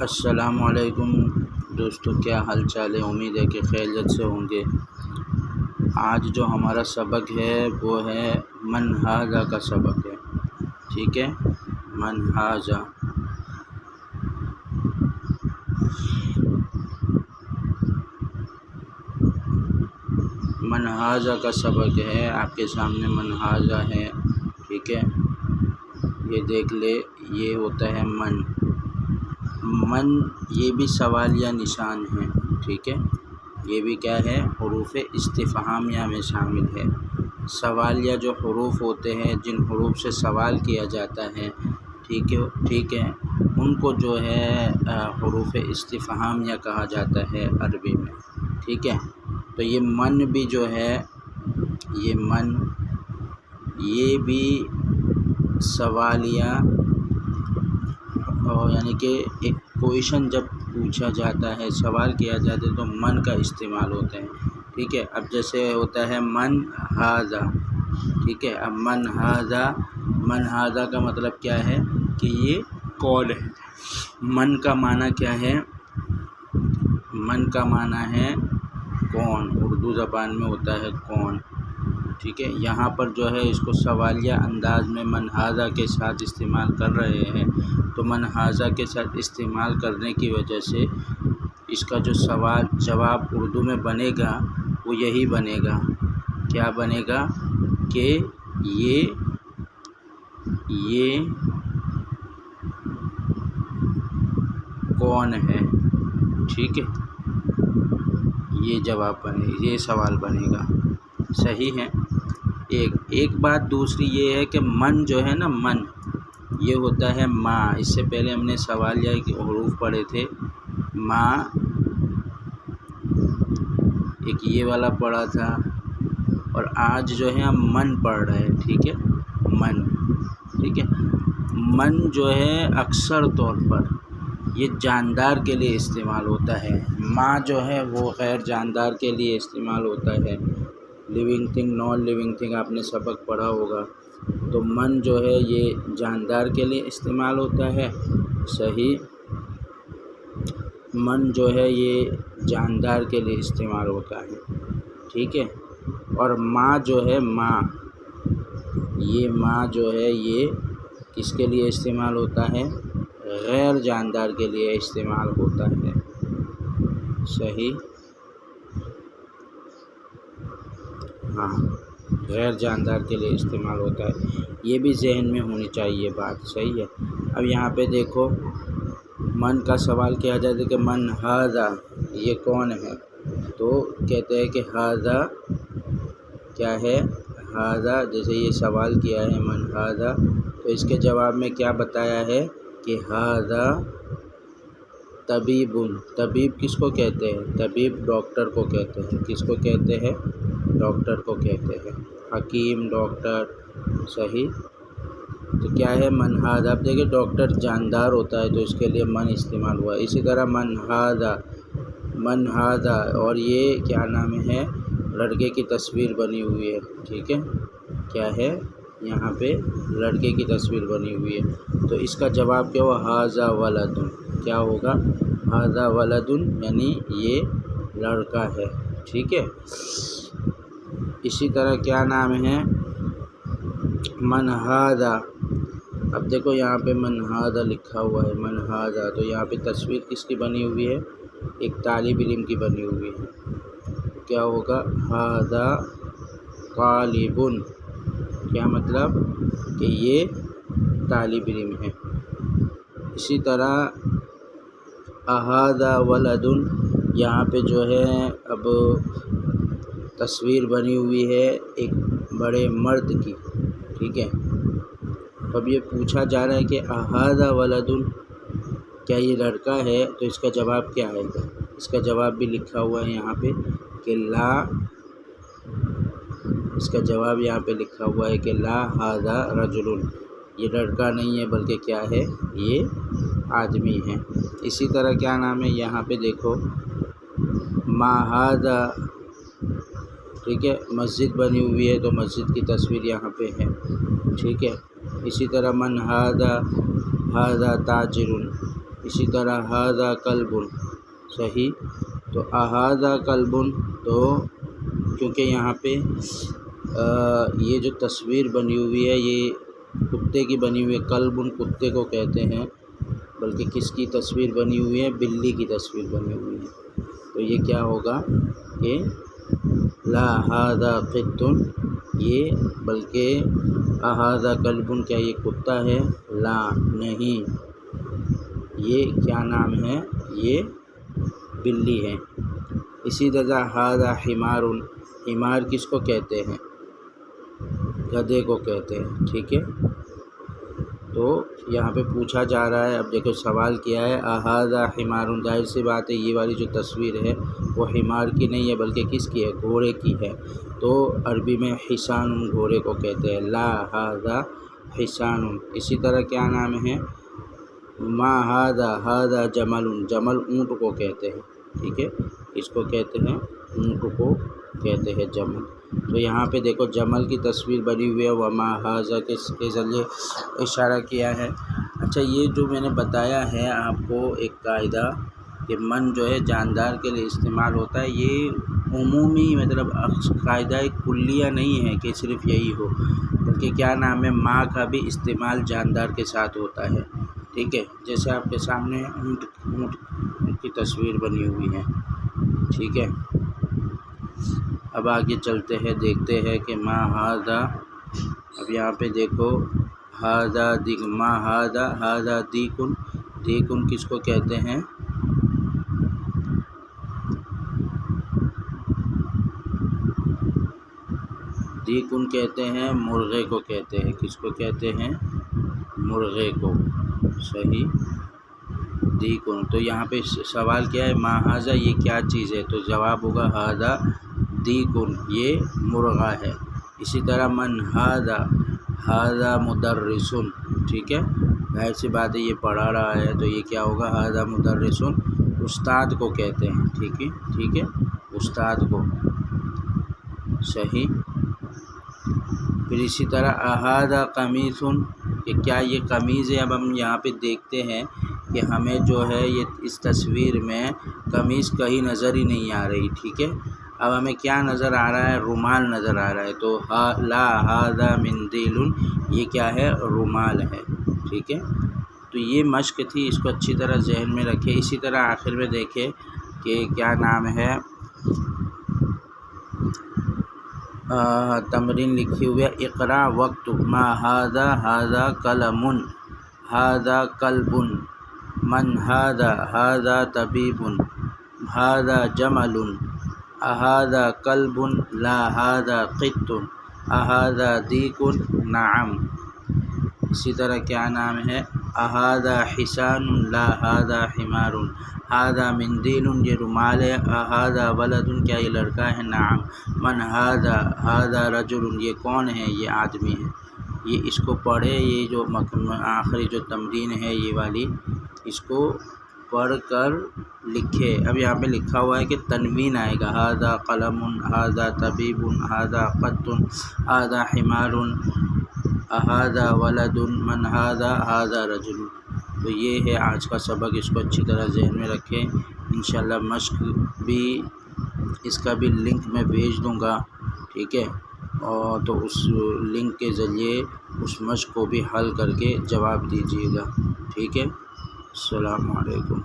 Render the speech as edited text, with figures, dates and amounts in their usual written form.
السلام علیکم دوستو، کیا حال چال ہے؟ امید ہے کہ خیریت سے ہوں گے۔ آج جو ہمارا سبق ہے وہ ہے من ھذا کا سبق ہے، ٹھیک ہے؟ من ھذا کا سبق ہے۔ آپ کے سامنے من ھذا ہے، ٹھیک ہے؟ یہ دیکھ لے، یہ ہوتا ہے من۔ یہ بھی سوالیہ نشان ہے، ٹھیک ہے؟ یہ بھی کیا ہے؟ حروف استفہامیہ میں شامل ہے۔ سوالیہ جو حروف ہوتے ہیں، جن حروف سے سوال کیا جاتا ہے، ٹھیک ہے، ان کو جو ہے حروف استفہامیہ کہا جاتا ہے عربی میں، ٹھیک ہے؟ تو یہ من بھی جو ہے، یہ بھی سوالیہ، یعنی کہ ایک کویشچن جب پوچھا جاتا ہے، سوال کیا جاتا ہے تو من کا استعمال ہوتا ہے، ٹھیک ہے؟ اب جیسے ہوتا ہے من ھذا، ٹھیک ہے؟ اب من ھذا کا مطلب کیا ہے کہ یہ کون ہے؟ من کا معنی کیا ہے؟ من کا معنی ہے کون، اردو زبان میں ہوتا ہے کون، ٹھیک ہے؟ یہاں پر جو ہے اس کو سوالیہ انداز میں من ھذا کے ساتھ استعمال کر رہے ہیں، تو من ھذا کے ساتھ استعمال کرنے کی وجہ سے اس کا جو سوال جواب اردو میں بنے گا وہ یہی بنے گا، کیا بنے گا کہ یہ کون ہے، ٹھیک ہے؟ یہ جواب بنے، یہ سوال بنے گا، صحیح ہے؟ ایک بات دوسری یہ ہے کہ من جو ہے نا، من یہ ہوتا ہے ماں۔ اس سے پہلے ہم نے سوالیہ کے حروف پڑھے تھے، ماں، ایک یہ والا پڑھا تھا، اور آج جو ہے ہم من پڑھ رہے ہیں، ٹھیک ہے؟ من، ٹھیک ہے؟ من جو ہے اکثر طور پر یہ جاندار کے لیے استعمال ہوتا ہے، ماں جو ہے وہ غیر جاندار کے لیے استعمال ہوتا ہے۔ Living thing, non living thing آپ نے سبق پڑھا ہوگا۔ تو من جو ہے یہ جاندار کے لیے استعمال ہوتا ہے، صحیح؟ من جو ہے یہ جاندار کے لیے استعمال ہوتا ہے، ٹھیک ہے؟ اور ماں جو ہے، ماں جو ہے یہ کس کے لیے استعمال ہوتا ہے؟ غیر جاندار کے لیے استعمال ہوتا ہے، صحیح؟ ہاں، غیر جاندار کے لیے استعمال ہوتا ہے، یہ بھی ذہن میں ہونی چاہیے بات، صحیح ہے؟ اب یہاں پہ دیکھو، من کا سوال کیا جاتا ہے کہ من ھذا، یہ کون ہے؟ تو کہتے ہیں کہ ھذا کیا ہے؟ ھذا، جیسے یہ سوال کیا ہے من ھذا، تو اس کے جواب میں کیا بتایا ہے کہ ھذا طبیب۔ طبیب کس کو کہتے ہیں؟ طبیب ڈاکٹر کو کہتے ہیں۔ کس کو کہتے ہیں؟ ڈاکٹر کو کہتے ہیں، حکیم، ڈاکٹر، صحیح؟ تو کیا ہے من ھذا؟ اب دیکھیں ڈاکٹر جاندار ہوتا ہے تو اس کے لیے من استعمال ہوا ہے۔ اسی طرح من ھذا، اور یہ کیا نام ہے؟ لڑکے کی تصویر بنی ہوئی ہے، ٹھیک ہے؟ کیا ہے؟ یہاں پہ لڑکے کی تصویر بنی ہوئی ہے، تو اس کا جواب کیا ہوا؟ ھذا ولد۔ کیا ہوگا؟ ھذا ولد، یعنی یہ لڑکا ہے، ٹھیک ہے؟ اسی طرح کیا نام ہے؟ من ھذا، اب دیکھو یہاں پہ من ھذا لکھا ہوا ہے، من ھذا، تو یہاں پہ تصویر کس کی بنی ہوئی ہے؟ ایک طالب علم کی بنی ہوئی ہے، کیا ہوگا؟ ھذا طالب، کیا مطلب کہ یہ طالب علم ہے۔ اسی طرح اھذا ولد، یہاں پہ جو ہے اب تصویر بنی ہوئی ہے ایک بڑے مرد کی، ٹھیک ہے؟ اب یہ پوچھا جا رہا ہے کہ اھذا ولد، کیا یہ لڑکا ہے؟ تو اس کا جواب کیا آئے گا؟ اس کا جواب بھی لکھا ہوا ہے یہاں پہ کہ لا، اس کا جواب یہاں پہ لکھا ہوا ہے کہ لا ھذا رجل، یہ لڑکا نہیں ہے بلکہ کیا ہے؟ یہ آدمی ہے۔ اسی طرح کیا نام ہے؟ یہاں پہ دیکھو ما ھذا، ٹھیک ہے؟ مسجد بنی ہوئی ہے تو مسجد کی تصویر یہاں پہ ہے، ٹھیک ہے؟ اسی طرح من ھذا تاجر، اسی طرح ھذا کلب، صحیح. تو اھذا کلب، تو کیونکہ یہاں پہ یہ جو تصویر بنی ہوئی ہے یہ کتے کی بنی ہوئی ہے. کلب کتے کو کہتے ہیں، بلکہ کس کی تصویر بنی ہوئی ہے؟ بلی کی تصویر بنی ہوئی ہے. تو یہ کیا ہوگا کہ لا ھذا قط، یہ بلکہ اھذا کلب، کیا یہ کتا ہے؟ لا، نہیں، یہ کیا نام ہے؟ یہ بلی ہے. اسی طرح ھذا حمار، حمار کس کو کہتے ہیں؟ گدھے کو کہتے ہیں. ٹھیک ہے. تو یہاں پہ پوچھا جا رہا ہے، اب دیکھو سوال کیا ہے، اھذا حمار، ظاہر سی بات ہے یہ والی جو تصویر ہے وہ حمار کی نہیں ہے بلکہ کس کی ہے؟ گھوڑے کی ہے. تو عربی میں حصان گھوڑے کو کہتے ہیں. لا ھذا حصان. اسی طرح کیا نام ہے؟ ما ھذا، ھذا جمل، جمل اونٹ کو کہتے ہیں. ٹھیک ہے، اس کو کہتے ہیں اونٹ کو کہتے ہیں جمل. تو یہاں پہ دیکھو جمل کی تصویر بنی ہوئی ہے، وما ھذا کے ذریعے اشارہ کیا ہے. اچھا، یہ جو میں نے بتایا ہے آپ کو ایک قاعدہ کہ من جو ہے جاندار کے لیے استعمال ہوتا ہے، یہ عمومی مطلب قاعدہ کلیہ نہیں ہے کہ صرف یہی ہو، بلکہ کیا نام ہے ما کا بھی استعمال جاندار کے ساتھ ہوتا ہے. ٹھیک ہے، جیسے آپ کے سامنے اونٹ کی تصویر بنی ہوئی ہے. ٹھیک ہے، اب آگے چلتے ہیں، دیکھتے ہیں کہ ما ھذا. اب یہاں پہ دیکھو ھذا دیک، ما ھذا، ھذا دیکن، دیکن کس کو کہتے ہیں؟ دیکن کہتے ہیں مرغے کو کہتے ہیں. کس کو کہتے ہیں؟ مرغے کو. صحیح، دیکن. تو یہاں پہ سوال کیا ہے؟ ما ھذا، یہ کیا چیز ہے؟ تو جواب ہوگا ھذا دیکن، یہ مرغا ہے. اسی طرح من ھذا، ھذا مدرس. ٹھیک ہے، ظاہر سی بات ہے یہ پڑھا رہا ہے تو یہ کیا ہوگا؟ ھذا مدرس، استاد کو کہتے ہیں. ٹھیک ہے، ٹھیک ہے، استاد کو. صحیح. پھر اسی طرح اھذا قمیص، کہ کیا یہ قمیض ہے؟ اب ہم یہاں پہ دیکھتے ہیں کہ ہمیں جو ہے یہ اس تصویر میں قمیض کہیں نظر ہی نہیں آ رہی. ٹھیک ہے، اب ہمیں کیا نظر آ رہا ہے؟ رومال نظر آ رہا ہے. تو لا ھذا مندیل، یہ کیا ہے؟ رومال ہے. ٹھیک ہے، تو یہ مشق تھی، اس کو اچھی طرح ذہن میں رکھے. اسی طرح آخر میں دیکھے کہ کیا نام ہے، تمرین لکھی ہوئی ہے، اقرا وقت ما ھذا، ھذا قلم، ھذا کلب، من ھذا، ھذا طبیب، ھذا جمل، اھذا کلب، لا ھذا قط، اھذا دیک، نعم. اسی طرح کیا نام ہے؟ اھذا حصان، لا ھذا حمار، ھذا مندیل، یہ رومال ہے، اھذا ولد، کیا یہ لڑکا ہے؟ نعم. من ھذا، ھذا رجل، یہ کون ہے؟ یہ آدمی ہے. یہ اس کو پڑھے، یہ جو آخری جو تمرین ہے یہ والی، اس کو پڑھ کر لکھے. اب یہاں پہ لکھا ہوا ہے کہ تنوین آئے گا، ھذا قلم، ھذا طبیب، ھذا قط، ھذا حمار، اھذا ولد، من ھذا، ھذا رجل. تو یہ ہے آج کا سبق، اس کو اچھی طرح ذہن میں رکھیں. انشاءاللہ مشق بھی، اس کا بھی لنک میں بھیج دوں گا. ٹھیک ہے، اور تو اس لنک کے ذریعے اس مشق کو بھی حل کر کے جواب دیجیے گا. ٹھیک ہے، السلام علیکم.